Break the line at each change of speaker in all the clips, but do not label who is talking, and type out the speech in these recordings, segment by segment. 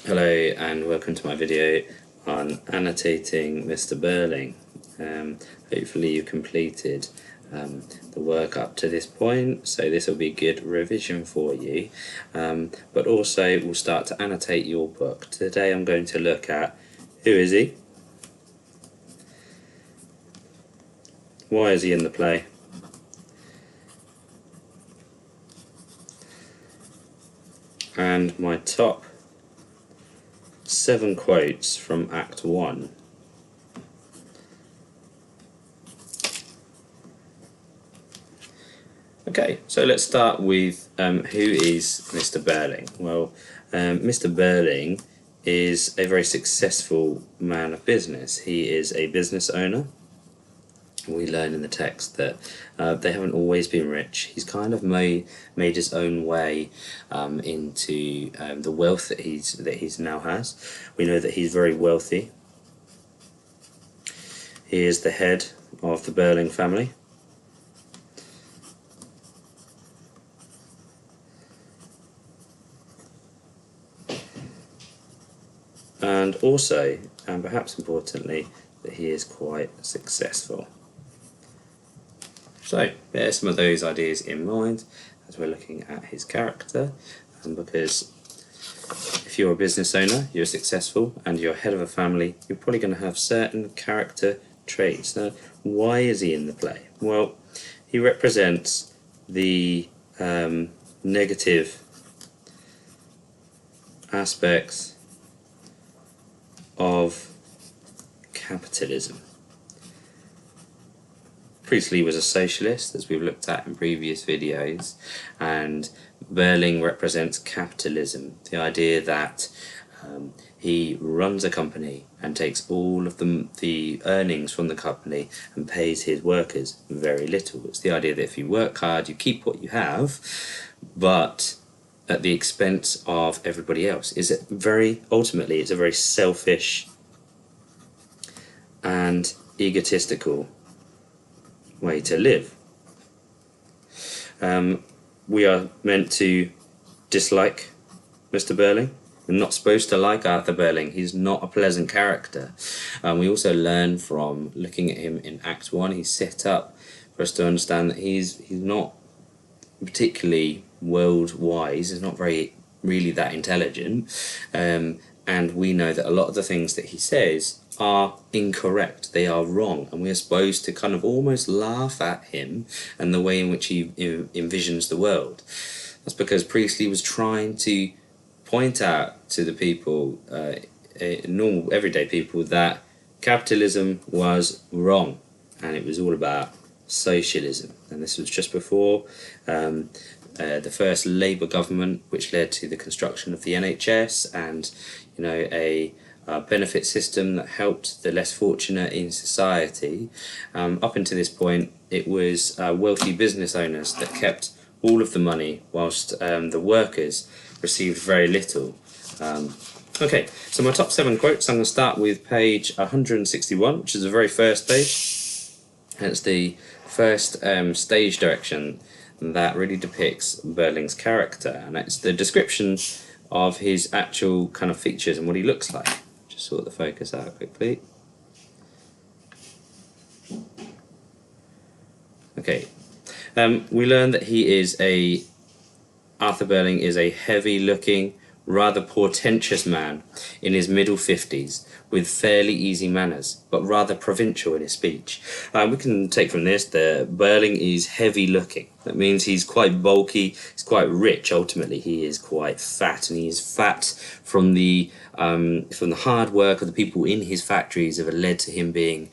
Hello and welcome to my video on annotating Mr Birling. Hopefully you completed the work up to this point, so this will be good revision for you, but also we'll start to annotate your book. Today I'm going to look at who is he, why is he in the play, and my top 7 quotes from Act 1. Okay, so let's start with who is Mr Birling? Well, Mr Birling is a very successful man of business. He is a business owner. We learn in the text that they haven't always been rich. He's kind of made his own way into the wealth that he's now has. We know that he's very wealthy. He is the head of the Birling family. And also, and perhaps importantly, that he is quite successful. So, bear some of those ideas in mind as we're looking at his character, because if you're a business owner, you're successful, and you're head of a family, you're probably going to have certain character traits. Now, why is he in the play? Well, he represents the negative aspects of capitalism. Priestley was a socialist, as we've looked at in previous videos, and Birling represents capitalism, the idea that he runs a company and takes all of the earnings from the company and pays his workers very little. It's the idea that if you work hard, you keep what you have, but at the expense of everybody else. Ultimately, it's a very selfish and egotistical way to live. We are meant to dislike Mr Birling. We're not supposed to like Arthur Birling. He's not a pleasant character. We also learn from looking at him in Act 1, he's set up for us to understand that he's not particularly world wise, he's not really that intelligent, and we know that a lot of the things that he says are incorrect, they are wrong, and we are supposed to kind of almost laugh at him and the way in which he envisions the world. That's because Priestley was trying to point out to the people, normal everyday people, that capitalism was wrong and it was all about socialism. And this was just before the first Labour government, which led to the construction of the NHS and a benefit system that helped the less fortunate in society. Up until this point, it was wealthy business owners that kept all of the money, whilst the workers received very little. Okay, so my top 7 quotes, I'm going to start with page 161, which is the very first page. It's the first stage direction that really depicts Birling's character, and it's the description of his actual kind of features and what he looks like. Just sort the focus out quickly. Okay, we learn that Arthur Birling is a heavy-looking, rather portentous man in his middle 50s with fairly easy manners, but rather provincial in his speech. We can take from this that Birling is heavy-looking. That means he's quite bulky, he's quite rich. Ultimately, he is quite fat, and he is fat from the hard work of the people in his factories that have led to him being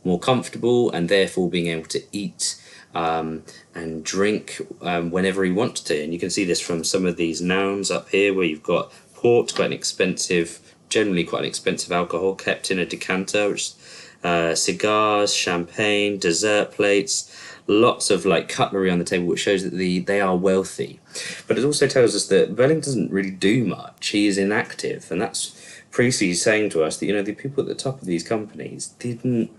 more comfortable and therefore being able to eat and drink whenever he wants to. And you can see this from some of these nouns up here, where you've got port, generally quite an expensive alcohol kept in a decanter, which cigars, champagne, dessert plates, lots of cutlery on the table, which shows that they are wealthy. But it also tells us that Birling doesn't really do much. He is inactive, and that's Priestley saying to us that the people at the top of these companies didn't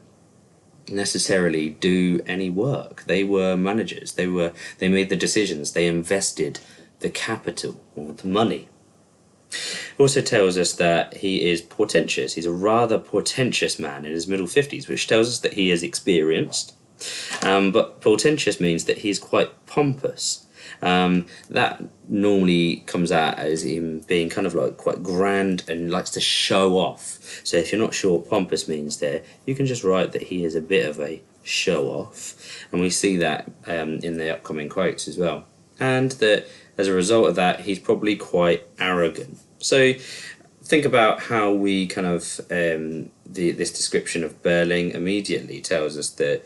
necessarily do any work. They were managers. They made the decisions. They invested the capital or the money. Also tells us that he is portentous. He's a rather portentous man in his middle 50s, which tells us that he is experienced. But portentous means that he's quite pompous. That normally comes out as him being kind of like quite grand and likes to show off. So if you're not sure what pompous means there, you can just write that he is a bit of a show off. And we see that in the upcoming quotes as well. And that as a result of that, he's probably quite arrogant. So think about how we kind of, this description of Birling immediately tells us that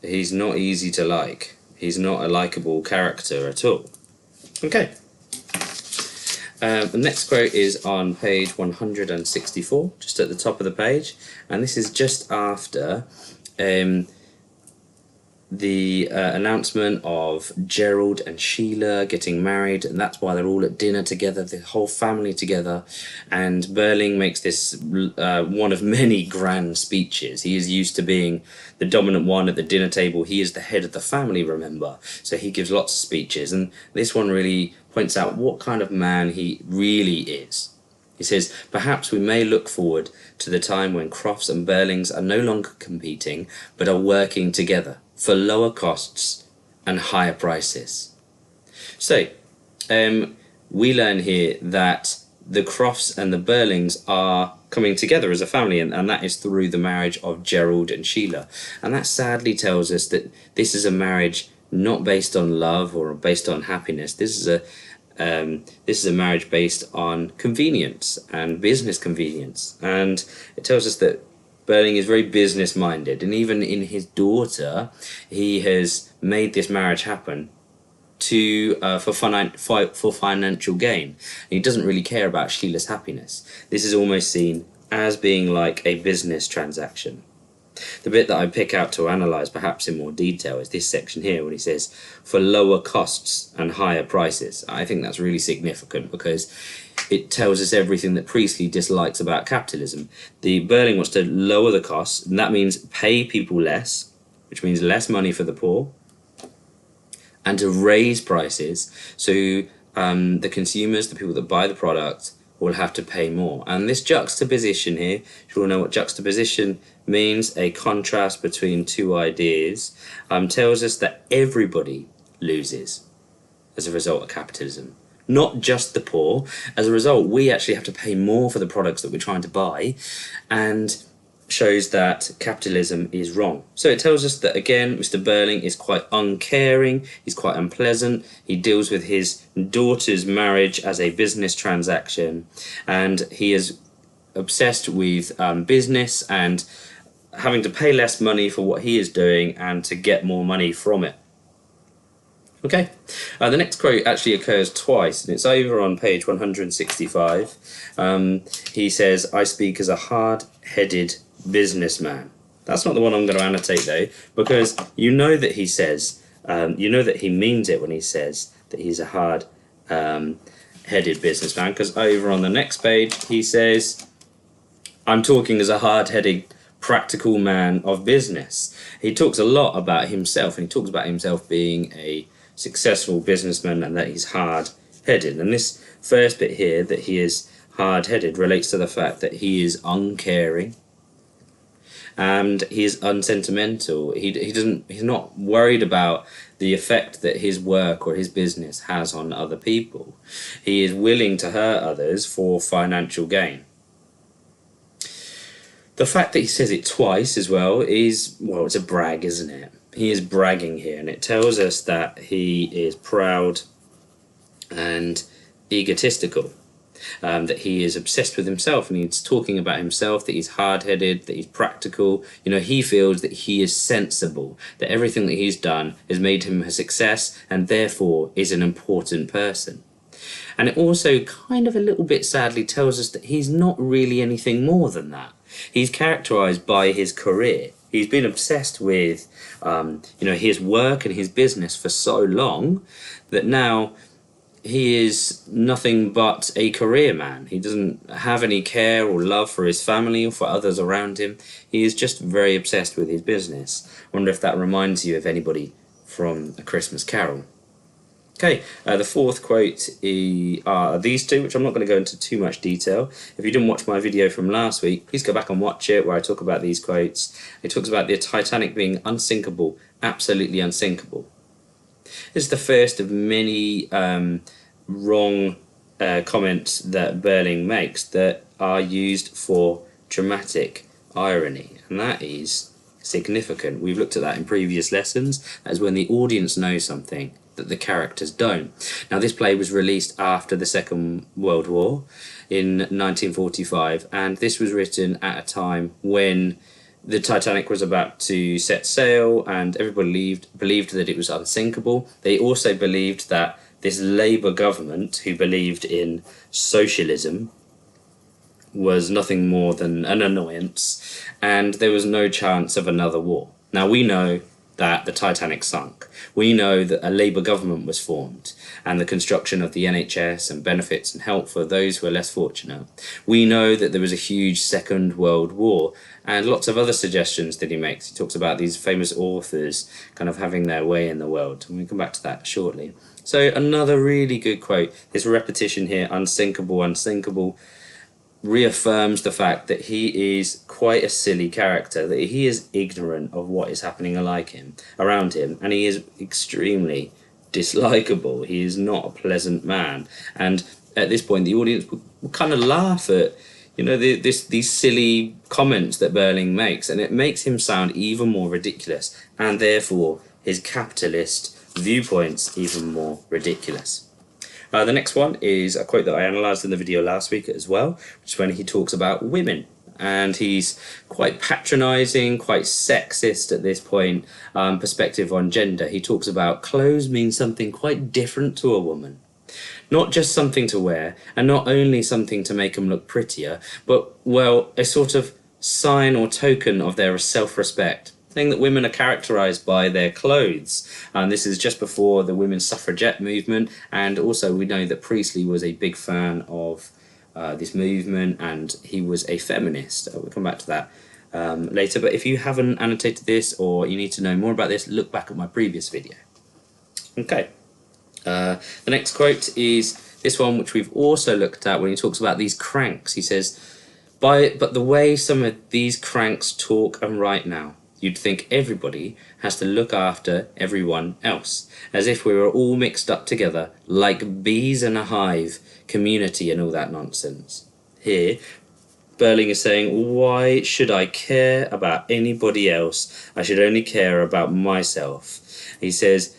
he's not easy to like. He's not a likeable character at all. Okay. The next quote is on page 164, just at the top of the page, and this is just after the announcement of Gerald and Sheila getting married, and that's why they're all at dinner together, the whole family together. And Birling makes this one of many grand speeches. He is used to being the dominant one at the dinner table. He is the head of the family, remember, so he gives lots of speeches, and this one really points out what kind of man he really is. He says, "Perhaps we may look forward to the time when Crofts and Birlings are no longer competing, but are working together for lower costs and higher prices." So, we learn here that the Crofts and the Birlings are coming together as a family, and that is through the marriage of Gerald and Sheila. And that sadly tells us that this is a marriage not based on love or based on happiness. This is a marriage based on convenience and business convenience. And it tells us that Birling is very business minded, and even in his daughter, he has made this marriage happen for financial gain. And he doesn't really care about Sheila's happiness. This is almost seen as being like a business transaction. The bit that I pick out to analyse perhaps in more detail is this section here when he says, "for lower costs and higher prices." I think that's really significant because it tells us everything that Priestley dislikes about capitalism. The Birling wants to lower the costs, and that means pay people less, which means less money for the poor, and to raise prices so the consumers, the people that buy the product, will have to pay more. And this juxtaposition here, you all know what juxtaposition means, a contrast between two ideas, tells us that everybody loses as a result of capitalism, not just the poor. As a result, we actually have to pay more for the products that we're trying to buy, and shows that capitalism is wrong. So it tells us that, again, Mr Birling is quite uncaring, he's quite unpleasant, he deals with his daughter's marriage as a business transaction, and he is obsessed with business and having to pay less money for what he is doing and to get more money from it. Okay, the next quote actually occurs twice, and it's over on page 165. He says, "I speak as a hard-headed businessman." That's not the one I'm going to annotate though, because you know that he says, you know that he means it when he says that he's a hard-headed businessman, because over on the next page he says, "I'm talking as a hard-headed practical man of business." He talks a lot about himself, and he talks about himself being a successful businessman and that he's hard-headed. And this first bit here, that he is hard-headed, relates to the fact that he is uncaring and he is unsentimental. He's not worried about the effect that his work or his business has on other people. He is willing to hurt others for financial gain. The fact that he says it twice as well is, well, it's a brag, isn't it? He is bragging here, and it tells us that he is proud and egotistical, that he is obsessed with himself, and he's talking about himself, that he's hard-headed, that he's practical. You know, he feels that he is sensible, that everything that he's done has made him a success and therefore is an important person. And it also kind of a little bit sadly tells us that he's not really anything more than that. He's characterised by his career. He's been obsessed with his work and his business for so long that now he is nothing but a career man. He doesn't have any care or love for his family or for others around him. He is just very obsessed with his business. I wonder if that reminds you of anybody from A Christmas Carol. Okay, the fourth quote are these two, which I'm not going to go into too much detail. If you didn't watch my video from last week, please go back and watch it, where I talk about these quotes. It talks about the Titanic being unsinkable, absolutely unsinkable. This is the first of many wrong comments that Birling makes that are used for dramatic irony, and that is significant. We've looked at that in previous lessons. That is when the audience knows something that the characters don't. Now, this play was released after the Second World War in 1945, and this was written at a time when the Titanic was about to set sail and everybody believed that it was unsinkable. They also believed that this Labour government, who believed in socialism, was nothing more than an annoyance, and there was no chance of another war. Now, we know that the Titanic sunk. We know that a Labour government was formed and the construction of the NHS and benefits and help for those who are less fortunate. We know that there was a huge Second World War and lots of other suggestions that he makes. He talks about these famous authors kind of having their way in the world, and we'll come back to that shortly. So another really good quote, this repetition here, unsinkable, unsinkable, reaffirms the fact that he is quite a silly character, that he is ignorant of what is happening around him, and he is extremely dislikable. He is not a pleasant man, and at this point the audience will kind of laugh at these silly comments that Birling makes, and it makes him sound even more ridiculous, and therefore his capitalist viewpoints even more ridiculous. The next one is a quote that I analysed in the video last week as well, which is when he talks about women. And he's quite patronising, quite sexist at this point, perspective on gender. He talks about clothes mean something quite different to a woman. Not just something to wear, and not only something to make them look prettier, but, well, a sort of sign or token of their self-respect. Saying that women are characterised by their clothes, and this is just before the women's suffragette movement, and also we know that Priestley was a big fan of this movement, and he was a feminist. We'll come back to that later, but if you haven't annotated this or you need to know more about this, look back at my previous video. Okay, the next quote is this one, which we've also looked at when he talks about these cranks. He says, but the way some of these cranks talk and write now, you'd think everybody has to look after everyone else, as if we were all mixed up together like bees in a hive, community and all that nonsense. Here, Birling is saying, why should I care about anybody else? I should only care about myself. He says,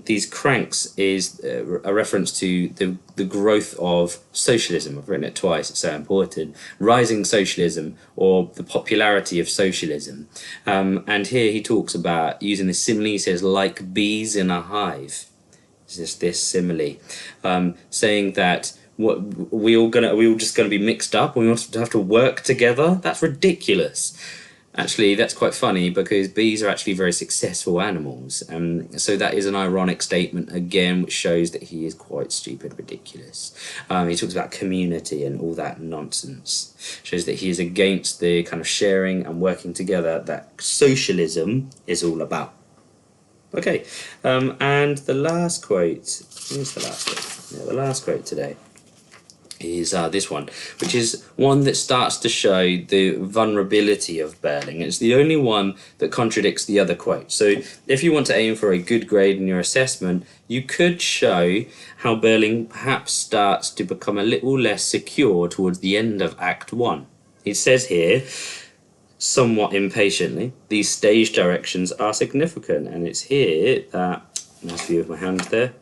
these cranks is a reference to the growth of socialism. I've written it twice, it's so important. Rising socialism, or the popularity of socialism. And here he talks about using this simile. He says, like bees in a hive. It's just this simile, saying that we all just gonna be mixed up, and we have to work together. That's ridiculous. Actually, that's quite funny, because bees are actually very successful animals. So that is an ironic statement, again, which shows that he is quite stupid, ridiculous. He talks about community and all that nonsense. Shows that he is against the kind of sharing and working together that socialism is all about. Okay, and the last quote, where's the last quote? Yeah, the last quote today is this one, which is one that starts to show the vulnerability of Birling. It's the only one that contradicts the other quote. So if you want to aim for a good grade in your assessment, you could show how Birling perhaps starts to become a little less secure towards the end of Act 1. He says here, somewhat impatiently, these stage directions are significant, and it's here that, nice view of my hand there,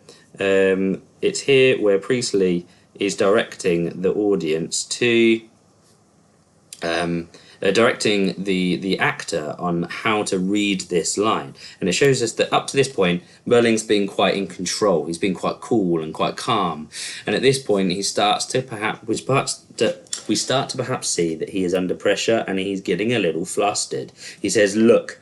it's here where Priestley is directing the audience to directing the actor on how to read this line, and it shows us that up to this point Birling's been quite in control. He's been quite cool and quite calm, and at this point he starts to we start to perhaps see that he is under pressure and he's getting a little flustered. He says, look,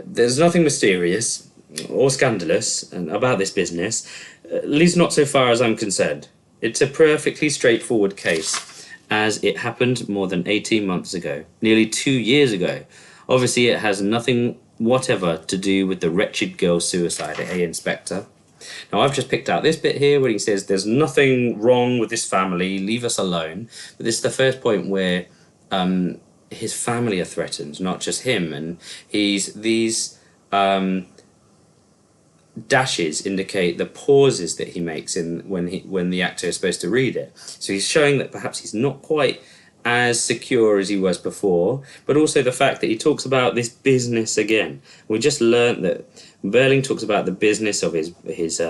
there's nothing mysterious or scandalous about this business, at least not so far as I'm concerned. It's a perfectly straightforward case, as it happened more than 18 months ago, nearly 2 years ago. Obviously, it has nothing whatever to do with the wretched girl's suicide. Hey, Inspector. Now I've just picked out this bit here where he says there's nothing wrong with this family, leave us alone. But this is the first point where his family are threatened, not just him, and these dashes indicate the pauses that he makes when the actor is supposed to read it. So he's showing that perhaps he's not quite as secure as he was before, but also the fact that he talks about this business again. We just learnt that Birling talks about the business of his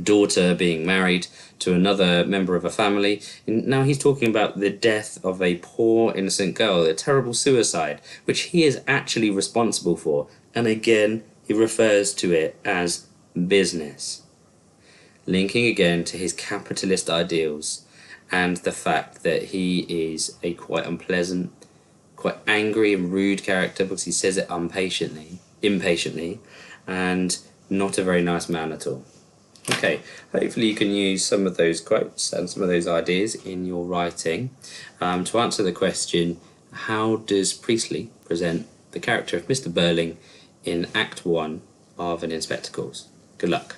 daughter being married to another member of a family. And now he's talking about the death of a poor innocent girl, a terrible suicide, which he is actually responsible for. And again, he refers to it as business, linking again to his capitalist ideals and the fact that he is a quite unpleasant, quite angry and rude character because he says it impatiently, and not a very nice man at all. Okay, hopefully you can use some of those quotes and some of those ideas in your writing to answer the question, how does Priestley present the character of Mr Birling in Act 1 of An Inspector Calls? Good luck.